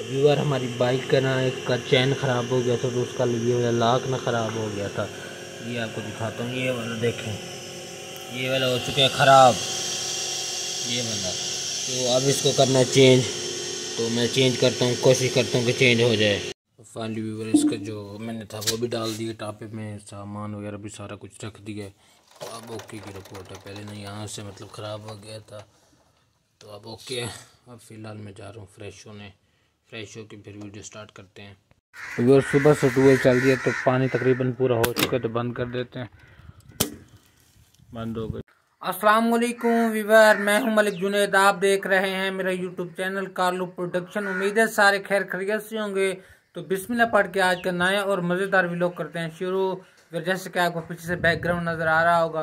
Viewer हमारी bike का ना एक का चैन ख़राब हो गया था, तो उसका ये वाला लॉक ना ख़राब हो गया था। ये आपको दिखाता हूँ, ये वाला देखें, ये वाला हो चुका है ख़राब, ये वाला। तो अब इसको करना है चेंज, तो मैं चेंज करता हूँ, कोशिश करता हूँ कि चेंज हो जाए। फाइनली व्यूअर इसका जो मैंने था वो भी डाल दिया टापे में, सामान वगैरह भी सारा कुछ रख दिया। तो अब ओके की रिपोर्ट है। पहले ना यहाँ से मतलब ख़राब हो गया था, तो अब ओके है। अब फ़िलहाल मैं जा रहा हूँ फ्रेश होने, फ्रेश होकर फिर वीडियो स्टार्ट करते हैं। व्यूअर सुबह से ट्यूबवेल चल रही है, तो पानी तकरीबन पूरा हो चुका है, तो बंद कर देते हैं। बंद हो गई। अस्सलाम वालेकुम व्यूअर, मैं हूं मलिक जुनैद, आप देख रहे हैं मेरा यूट्यूब चैनल कारलू प्रोडक्शन। उम्मीद है सारे खैर खैरियत से होंगे। तो बिस्मिल्लाह पढ़ के आज का नया और मज़ेदार व्लॉग करते हैं शुरू। फिर जैसे कि आपको पीछे से बैकग्राउंड नज़र आ रहा होगा,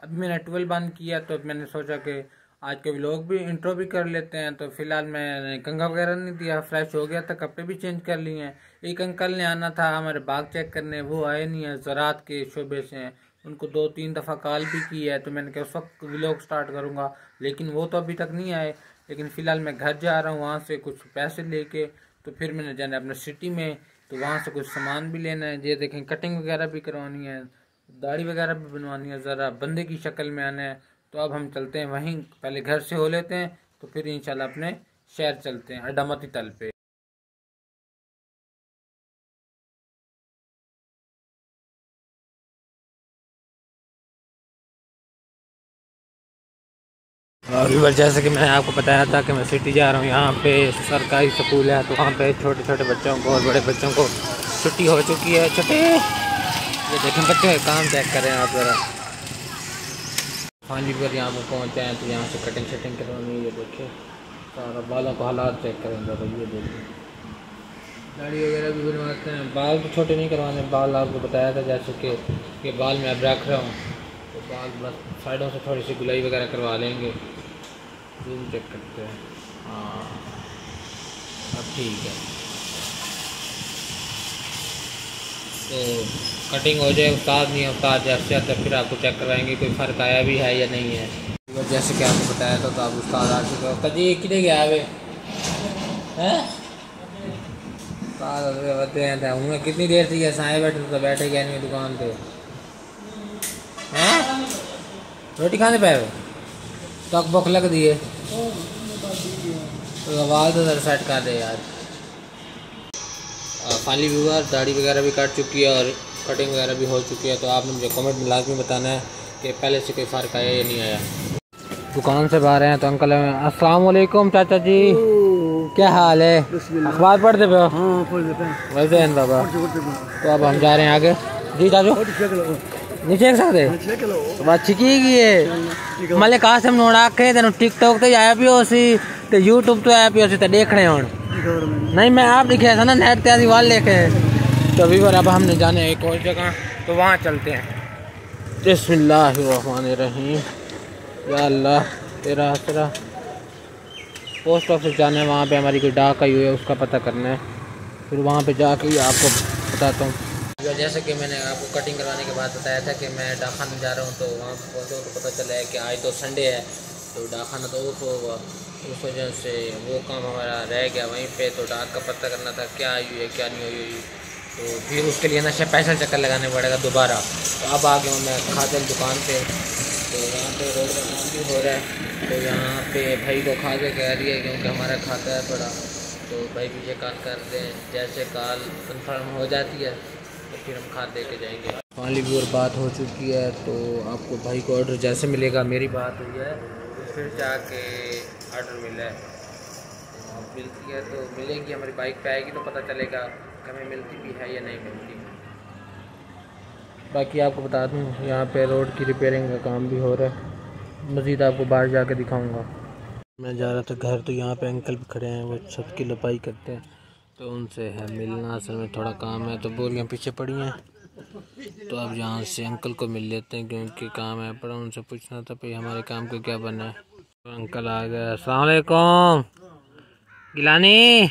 अभी मैंने 12 बंद किया, तो मैंने सोचा कि आज के व्लॉग भी इंट्रो भी कर लेते हैं। तो फिलहाल मैंने कंघा वगैरह नहीं दिया, फ्रेश हो गया था, कपड़े भी चेंज कर लिए हैं। एक अंकल ने आना था हमारे बाग चेक करने, वो आए नहीं है, ज़राअत के शोबे से हैं। उनको 2-3 दफ़ा कॉल भी की है, तो मैंने कहा उस वक्त व्लॉग स्टार्ट करूँगा, लेकिन वो तो अभी तक नहीं आए। लेकिन फ़िलहाल मैं घर जा रहा हूँ, वहाँ से कुछ पैसे लेके तो फिर मैंने जाना है अपने सिटी में, तो वहाँ से कुछ सामान भी लेना है। ये देखें, कटिंग वगैरह भी करवानी है, दाढ़ी वगैरह भी बनवानी है, ज़रा बंदे की शक्ल में आना है। तो अब हम चलते हैं वहीं, पहले घर से हो लेते हैं, तो फिर इंशाल्लाह अपने शहर चलते हैं अड्डामती तल पे। और जैसे कि मैंने आपको बताया था कि मैं सिटी जा रहा हूँ, यहाँ पे सरकारी स्कूल है, तो वहाँ पे छोटे छोटे बच्चों को और बड़े बच्चों को छुट्टी हो चुकी है। छोटे ये देखें बच्चों का काम चेक करें आप ज़रा। फाइनली पर यहाँ पर पहुँचे हैं, तो यहाँ से कटिंग शटिंग करवानी है। ये देखिए सारा बालों को हालात चेक करें ज़रा, ये देखिए दाढ़ी वगैरह भी बनवाते हैं। बाल तो छोटे नहीं करवाने, बाल आपको बताया था जैसे कि ये बाल मैं अब रख रहा हूँ, तो बाल बस साइडों से थोड़ी सी गुलाई वगैरह करवा लेंगे। जूम चेक करते हैं, हाँ अब ठीक है। तो कटिंग हो जाए, उस्ताद नहीं है, उस्ताद जैसे आता है फिर आपको चेक करवाएंगे कोई फ़र्क आया भी है या नहीं है। तो जैसे कि आपको बताया था, तो आप उस्ताद आ चुके हो। उस्ताद जी कितने गया वे हैं बताते हैं हूँ कितनी देर से ये साए बैठे तो बैठे गया नहीं दुकान पे हैं, रोटी खाने पे तक भूख लग दी है, तो आवाज़ तो ज़रा सेट कर दे यार। फाइनली व्यूअर दाढ़ी वगैरह भी काट चुकी है और कटिंग वगैरह भी हो चुकी है। तो आपने मुझे कमेंट में लाजमी बताना है कि पहले से कोई फ़र्क आया या नहीं आया। दुकान से बाहर हैं तो अंकल अस्सलाम वालेकुम चाचा जी, क्या हाल है? अखबार पढ़ते पे हो? हाँ पढ़ते हैं बाबा। तो अब हम जा रहे हैं आगे जी। चाचू नहीं चेक सकते बात छिकी है मलिक कासिम नोड़ आखे तेन टिकटॉक तो आया भी हो सी, तो यूट्यूब तो आया भी हो सी, तो देखने हो नहीं मैं आप लिखे था ना नेट तैयारी वाल लेके। तो अभी बार अब हमने जाने एक और जगह, तो वहाँ चलते हैं। बिस्मिल्लाहिर्रहमानिर्रहीम, या अल्लाह तेरा तेरा। पोस्ट ऑफिस जाना है, वहाँ पे हमारी कोई डाक आई हुई है, उसका पता करना है, फिर वहाँ पे जाके आपको बताता हूँ। जैसे कि मैंने आपको कटिंग करवाने के बाद बताया था कि मैं डाकखाने जा रहा हूँ, तो वहाँ पहुँचा तो पता चला है कि आज तो संडे है, तो डाकखाना तो ऑफ होगा। उस वजह से वो काम हमारा रह गया वहीं पे। तो डाक का पता करना था क्या आई हुई है क्या नहीं हुई हुई, तो फिर उसके लिए ना स्पेशल चक्कर लगाने पड़ेगा दोबारा। तो अब आ गया हूँ मैं खाजल दुकान पे, तो यहाँ पे रोड का काम भी हो रहा है। तो यहाँ पे भाई को खाते कह रही है क्योंकि हमारा खाता है थोड़ा, तो भाई मुझे कॉल कर दें, जैसे कॉल कंफर्म हो जाती है तो फिर हम खाद दे के जाएंगे। फाइनली भी और बात हो चुकी है, तो आपको भाई को ऑर्डर जैसे मिलेगा, मेरी बात हुई है तो फिर जाके ऑर्डर मिला है, तो अब मिलती है तो मिलेगी, हमारी बाइक पे आएगी तो पता चलेगा कि हमें मिलती भी है या नहीं मिलती। बाकी आपको बता दूँ यहाँ पे रोड की रिपेयरिंग का काम भी हो रहा है, मज़ीद आपको बाहर जाके दिखाऊँगा। मैं जा रहा था घर, तो यहाँ पे अंकल भी खड़े हैं, वो छत की लपाई करते हैं, तो उनसे है मिलना, असल में थोड़ा काम है, तो बोलियाँ पीछे पड़ी हैं। तो अब यहाँ से अंकल को मिल लेते हैं क्योंकि काम है पड़ा, उनसे पूछना था भाई हमारे काम को क्या बना है। तो अंकल आ गए, अस्सलाम वालेकुम गिलानी।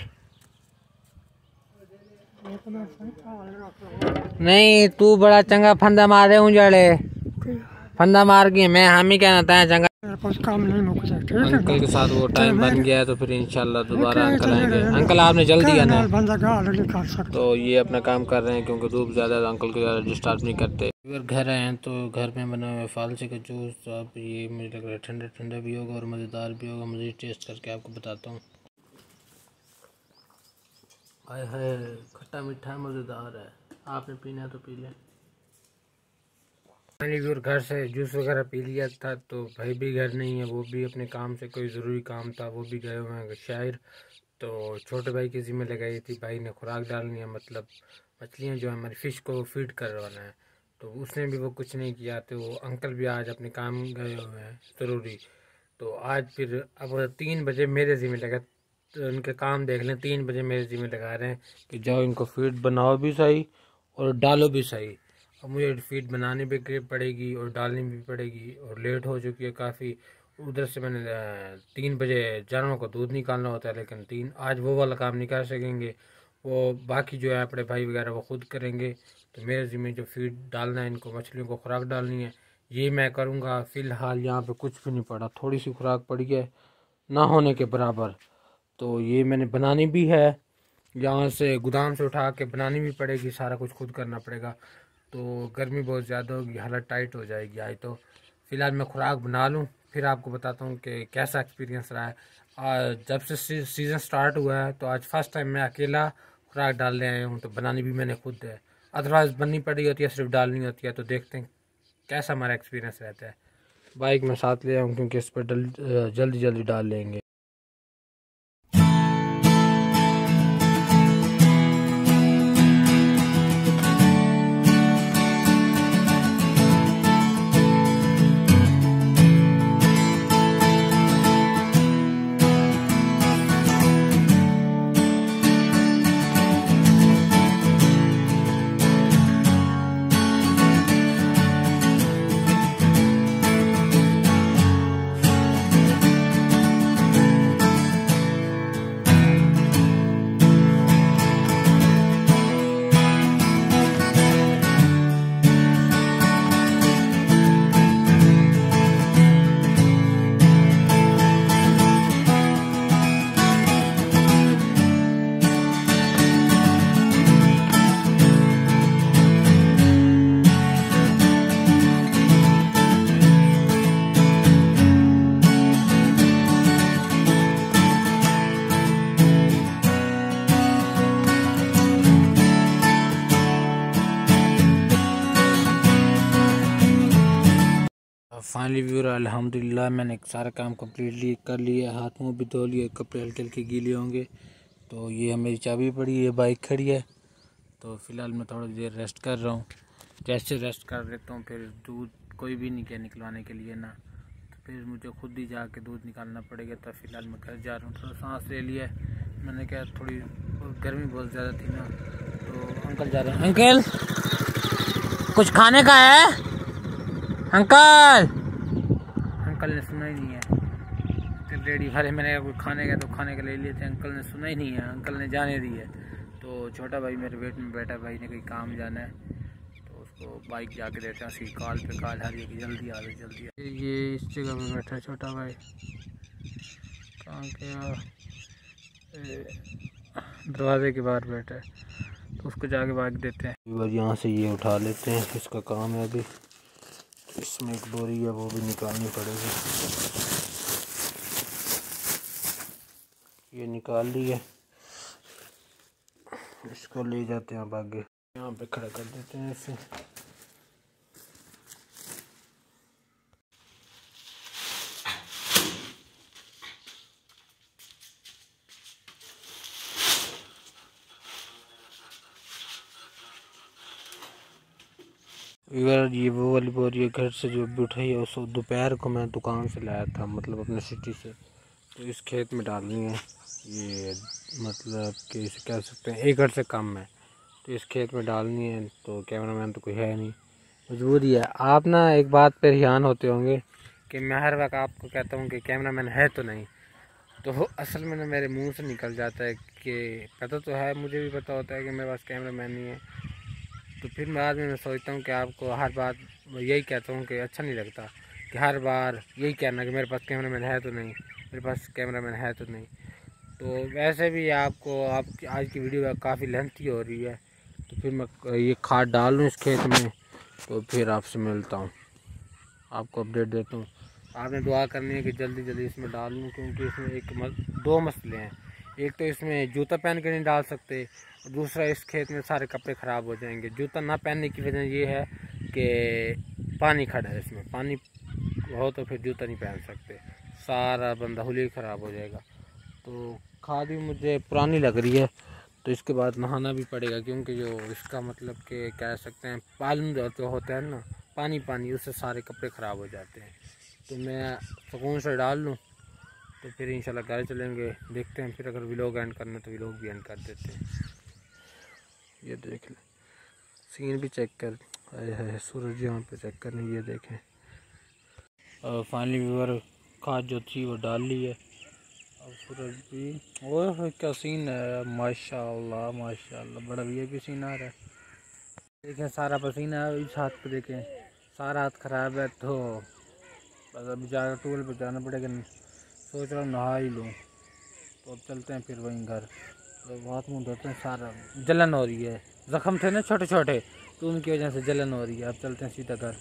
नहीं तू बड़ा चंगा फंदा मारे उजड़े फंदा मार गए मैं हम ही क्या था जंगल काम नहीं मुकता। अंकल के साथ वो टाइम बन गया है तो फिर इंशाल्लाह दोबारा अंकल आएंगे। अंकल आपने जल्दी आना है तो ये अपना काम कर रहे हैं क्योंकि धूप ज़्यादा है, अंकल को ज़्यादा डिस्टर्ब नहीं करते। अगर घर आए हैं तो घर में बना हुआ फालसे का जूस, तो आप ये मुझे लग रहा है ठंडा ठंडा भी होगा और मज़ेदार भी होगा। मुझे टेस्ट करके आपको बताता हूँ। हाय हाय, खट्टा मीठा मज़ेदार है, आपने पीना है तो पी लें। मैंने भी और घर से जूस वगैरह पी लिया था तो भाई भी घर नहीं है, वो भी अपने काम से कोई ज़रूरी काम था वो भी गए हुए हैं शायर। तो छोटे भाई की ज़िम्मे लगाई थी, भाई ने खुराक डालनी है, मतलब मछलियाँ जो है हमारी फ़िश को फीड करवाना है, तो उसने भी वो कुछ नहीं किया। तो वो अंकल भी आज अपने काम गए हुए हैं ज़रूरी। तो आज फिर अब 3 बजे मेरे ज़िम्मे लगा, तो उनके काम देख लें, 3 बजे मेरे ज़िम्मे लगा रहे हैं कि जाओ इनको फीड बनाओ भी सही और डालो भी सही। अब मुझे फीड बनानी भी पड़ेगी और डालनी भी पड़ेगी और लेट हो चुकी है काफ़ी। उधर से मैंने 3 बजे जानवरों को दूध निकालना होता है, लेकिन आज वो वाला काम नहीं कर सकेंगे, वो बाकी जो है अपने भाई वगैरह वो खुद करेंगे। तो मेरे ज़िम्मे जो फीड डालना है, इनको मछलियों को खुराक डालनी है, ये मैं करूँगा। फ़िलहाल यहाँ पे कुछ भी नहीं पड़ा, थोड़ी सी खुराक पड़ी है ना होने के बराबर, तो ये मैंने बनानी भी है, यहाँ से गोदाम से उठा के बनानी भी पड़ेगी, सारा कुछ खुद करना पड़ेगा। तो गर्मी बहुत ज़्यादा होगी, हालत टाइट हो जाएगी आज। तो फ़िलहाल मैं खुराक बना लूँ, फिर आपको बताता हूँ कि कैसा एक्सपीरियंस रहा है। जब से सीज़न स्टार्ट हुआ है तो आज फर्स्ट टाइम मैं अकेला खुराक डालने आया हूँ, तो बनानी भी मैंने खुद है, अदरवाइज़ बननी पड़ी होती है, सिर्फ डालनी होती है। तो देखते हैं कैसा हमारा एक्सपीरियंस रहता है। बाइक में साथ ले आऊँ क्योंकि इस पर जल्दी जल्दी डाल लेंगे। फाइनली व्यूअर अल्हम्दुलिल्लाह मैंने सारा काम कम्प्लीटली कर लिया, हाथ मुँह भी धो लिए, कपड़े हल्के हल्के गीले होंगे। तो ये मेरी चाबी पड़ी है, बाइक खड़ी है, तो फ़िलहाल मैं थोड़ी देर रेस्ट कर रहा हूँ। जैसे रेस्ट कर लेता हूँ फिर दूध कोई भी नहीं किया निकलवाने के लिए ना, तो फिर मुझे खुद ही जाके दूध निकालना पड़ेगा। तो फ़िलहाल मैं घर जा रहा हूँ, थोड़ा सांस ले लिया मैंने, क्या थोड़ी गर्मी बहुत ज़्यादा थी ना। तो अंकल जा रहे हैं। अंकल कुछ खाने का है? अंकल ने सुना ही नहीं है। फिर रेडी भरे मैंने कोई खाने का, तो खाने का ले लिए थे, अंकल ने सुना ही नहीं है, अंकल ने जाने दी है। तो छोटा भाई मेरे वेट में बैठा, भाई ने कोई काम जाना है, तो उसको बाइक जाके देते हैं, उसकी कॉल पे कॉल आ रही है कि जल्दी आ जल्दी आ। ये इस जगह पे बैठा है छोटा भाई, कहाँ गया, दरवाजे के बाहर बैठा है, तो उसको जाके बाइक देते हैं। यहाँ से ये उठा लेते हैं, इसका काम है अभी। इसमें एक बोरी है वो भी निकालनी पड़ेगी, ये निकाल ली है, इसको ले जाते हैं अब आगे, यहाँ पे खड़ा कर देते हैं इसे। ये वो वाली बोरी है घर से जो भी उठाई है, उसको दोपहर को मैं दुकान से लाया था, मतलब अपने सिटी से। तो इस खेत में डालनी है ये, मतलब कि इसे कह सकते हैं एकड़ से कम है, तो इस खेत में डालनी है। तो कैमरामैन तो कोई है नहीं, मजबूरी है। आप ना एक बात पर ध्यान होते होंगे कि मैं हर वक्त आपको कहता हूँ कि कैमरामैन है तो नहीं, तो असल में ना मेरे मुंह से निकल जाता है कि पता तो है, मुझे भी पता होता है कि मेरे पास कैमरामैन नहीं है। तो फिर बाद में मैं सोचता हूँ कि आपको हर बात मैं यही कहता हूँ कि अच्छा नहीं लगता कि हर बार यही कहना कि मेरे पास कैमरामैन है तो नहीं, मेरे पास कैमरामैन है तो नहीं। तो वैसे भी आपको आपकी आज की वीडियो काफ़ी लेंथी हो रही है, तो फिर मैं ये खाद डाल लूँ इस खेत में, तो फिर आपसे मिलता हूँ, आपको अपडेट देता हूँ। आपने दुआ करनी है कि जल्दी जल्दी इसमें डाल लूँ, क्योंकि इसमें दो मसले हैं। एक तो इसमें जूता पहन के नहीं डाल सकते, और दूसरा इस खेत में सारे कपड़े ख़राब हो जाएंगे। जूता ना पहनने की वजह ये है कि पानी खड़ा है, इसमें पानी हो तो फिर जूता नहीं पहन सकते, सारा बंदा हुलिया ख़राब हो जाएगा। तो खाद भी मुझे पुरानी लग रही है, तो इसके बाद नहाना भी पड़ेगा, क्योंकि जो इसका मतलब कि कह सकते हैं पालन जो होता है ना, पानी पानी, उससे सारे कपड़े ख़राब हो जाते हैं। तो मैं सुकून से डाल लूँ, तो फिर इंशाल्लाह घर चलेंगे, देखते हैं। फिर अगर व्लॉग एंड करना तो व्लॉग भी एंड कर देते हैं। ये देख लें, सीन भी चेक कर, है सूरज यहाँ पे चेक करने, ये देखें। फाइनली व्यूअर खाद जो थी वो डाल ली है। अब सूरज भी, ओह क्या सीन है, माशाल्लाह माशाल्लाह, बड़ा VIP सीन आ रहा है। देखें सारा पसीना है इस हाथ पे, देखें सारा हाथ ख़राब है। तो बस अभी ज़्यादा टूल पे जाना पड़ेगा, सोच रहा हूँ नहा ही लूँ। तो अब चलते हैं फिर वहीं घर, तो हाथ मुँह धोते हैं। सारा जलन हो रही है, ज़ख्म थे ना छोटे छोटे, तो उनकी वजह से जलन हो रही है। अब चलते हैं सीधा घर।